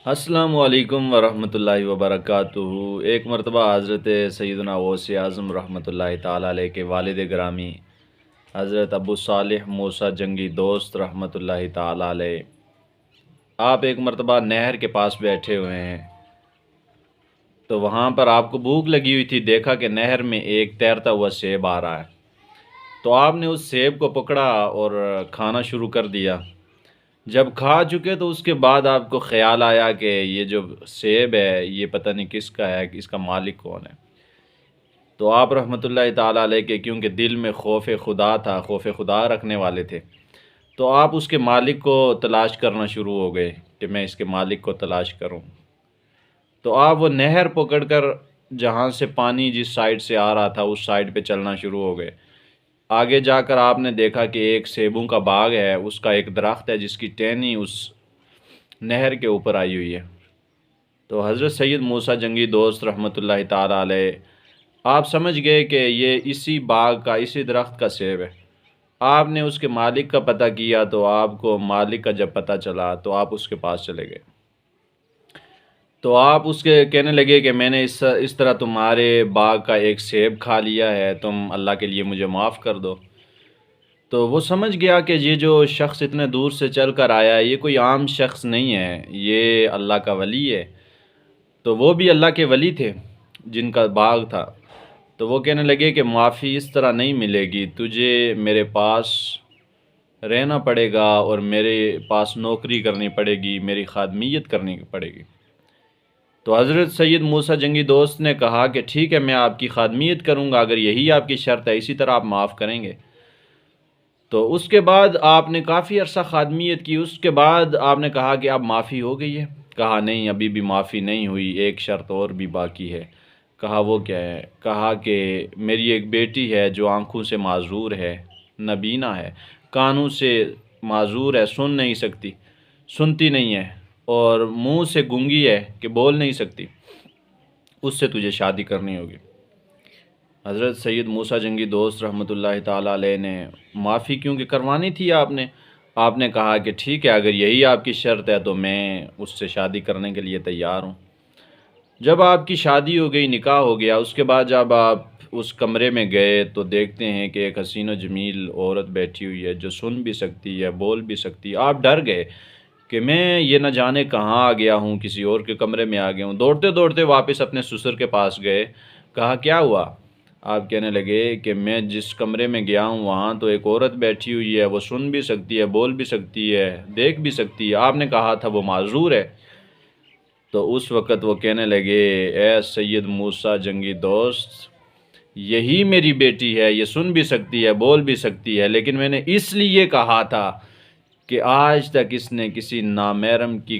السلام علیکم ورحمۃ اللہ وبرکاتہ۔ ایک مرتبہ حضرت سیدنا غوث اعظم رحمۃ اللہ تعالیٰ علیہ کے والد گرامی حضرت ابو صالح موسیٰ جنگی دوست رحمۃ اللہ تعالیٰ علیہ، آپ ایک مرتبہ نہر کے پاس بیٹھے ہوئے ہیں، تو وہاں پر آپ کو بھوک لگی ہوئی تھی، دیکھا کہ نہر میں ایک تیرتا ہوا سیب آ رہا ہے، تو آپ نے اس سیب کو پکڑا اور کھانا شروع کر دیا۔ جب کھا چکے تو اس کے بعد آپ کو خیال آیا کہ یہ جو سیب ہے یہ پتہ نہیں کس کا ہے، اس کا مالک کون ہے۔ تو آپ رحمۃ اللہ تعالیٰ علیہ کے کیونکہ دل میں خوف خدا تھا، خوف خدا رکھنے والے تھے، تو آپ اس کے مالک کو تلاش کرنا شروع ہو گئے کہ میں اس کے مالک کو تلاش کروں۔ تو آپ وہ نہر پکڑ کر جہاں سے پانی جس سائڈ سے آ رہا تھا اس سائڈ پہ چلنا شروع ہو گئے۔ آگے جا کر آپ نے دیکھا کہ ایک سیبوں کا باغ ہے، اس کا ایک درخت ہے جس کی ٹہنی اس نہر کے اوپر آئی ہوئی ہے۔ تو حضرت سید موسیٰ جنگی دوست رحمۃ اللہ تعالیٰ علیہ، آپ سمجھ گئے کہ یہ اسی باغ کا، اسی درخت کا سیب ہے۔ آپ نے اس کے مالک کا پتہ کیا، تو آپ کو مالک کا جب پتہ چلا تو آپ اس کے پاس چلے گئے۔ تو آپ اس کے کہنے لگے کہ میں نے اس طرح تمہارے باغ کا ایک سیب کھا لیا ہے، تم اللہ کے لیے مجھے معاف کر دو۔ تو وہ سمجھ گیا کہ یہ جو شخص اتنے دور سے چل کر آیا ہے یہ کوئی عام شخص نہیں ہے، یہ اللہ کا ولی ہے۔ تو وہ بھی اللہ کے ولی تھے جن کا باغ تھا۔ تو وہ کہنے لگے کہ معافی اس طرح نہیں ملے گی، تجھے میرے پاس رہنا پڑے گا اور میرے پاس نوکری کرنی پڑے گی، میری خادمیت کرنی پڑے گی۔ تو حضرت سید موسیٰ جنگی دوست نے کہا کہ ٹھیک ہے، میں آپ کی خادمیت کروں گا، اگر یہی آپ کی شرط ہے، اسی طرح آپ معاف کریں گے۔ تو اس کے بعد آپ نے کافی عرصہ خادمیت کی، اس کے بعد آپ نے کہا کہ اب معافی ہو گئی ہے؟ کہا نہیں، ابھی بھی معافی نہیں ہوئی، ایک شرط اور بھی باقی ہے۔ کہا وہ کیا ہے؟ کہا کہ میری ایک بیٹی ہے جو آنکھوں سے معذور ہے، نابینا ہے، کانوں سے معذور ہے، سن نہیں سکتی، سنتی نہیں ہے، اور منہ سے گونگی ہے کہ بول نہیں سکتی، اس سے تجھے شادی کرنی ہوگی۔ حضرت سید موسیٰ جنگی دوست رحمۃ اللہ تعالیٰ علیہ نے معافی کیونکہ کروانی تھی آپ نے کہا کہ ٹھیک ہے، اگر یہی آپ کی شرط ہے تو میں اس سے شادی کرنے کے لیے تیار ہوں۔ جب آپ کی شادی ہو گئی، نکاح ہو گیا، اس کے بعد جب آپ اس کمرے میں گئے تو دیکھتے ہیں کہ ایک حسین و جمیل عورت بیٹھی ہوئی ہے جو سن بھی سکتی ہے، بول بھی سکتی ہے۔ آپ ڈر گئے کہ میں یہ نہ جانے کہاں آ گیا ہوں، کسی اور کے کمرے میں آ گیا ہوں۔ دوڑتے دوڑتے واپس اپنے سسر کے پاس گئے، کہا کیا ہوا؟ آپ کہنے لگے کہ میں جس کمرے میں گیا ہوں وہاں تو ایک عورت بیٹھی ہوئی ہے، وہ سن بھی سکتی ہے، بول بھی سکتی ہے، دیکھ بھی سکتی ہے، آپ نے کہا تھا وہ معذور ہے۔ تو اس وقت وہ کہنے لگے اے سید موسیٰ جنگی دوست، یہی میری بیٹی ہے، یہ سن بھی سکتی ہے، بول بھی سکتی ہے، لیکن میں نے اس لیے کہا تھا کہ آج تک اس نے کسی نامحرم کی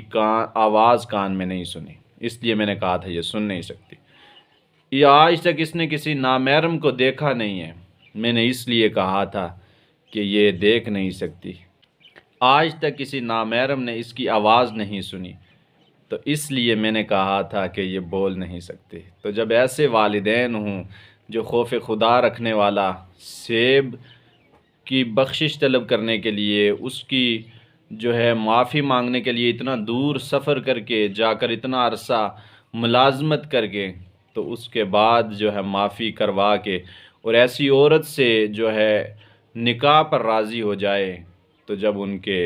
آواز کان میں نہیں سنی، اس لیے میں نے کہا تھا یہ سن نہیں سکتی۔ یہ آج تک اس نے کسی نامحرم کو دیکھا نہیں ہے، میں نے اس لیے کہا تھا کہ یہ دیکھ نہیں سکتی۔ آج تک کسی نامحرم نے اس کی آواز نہیں سنی، تو اس لیے میں نے کہا تھا کہ یہ بول نہیں سکتے۔ تو جب ایسے والدین ہوں جو خوف خدا رکھنے والا، سیب کی بخشش طلب کرنے کے لیے، اس کی جو ہے معافی مانگنے کے لیے اتنا دور سفر کر کے جا کر، اتنا عرصہ ملازمت کر کے، تو اس کے بعد جو ہے معافی کروا کے اور ایسی عورت سے جو ہے نکاح پر راضی ہو جائے، تو جب ان کے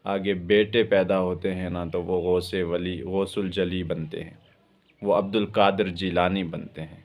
آگے بیٹے پیدا ہوتے ہیں نا تو وہ غوث الجلی بنتے ہیں، وہ عبد القادر جیلانی بنتے ہیں۔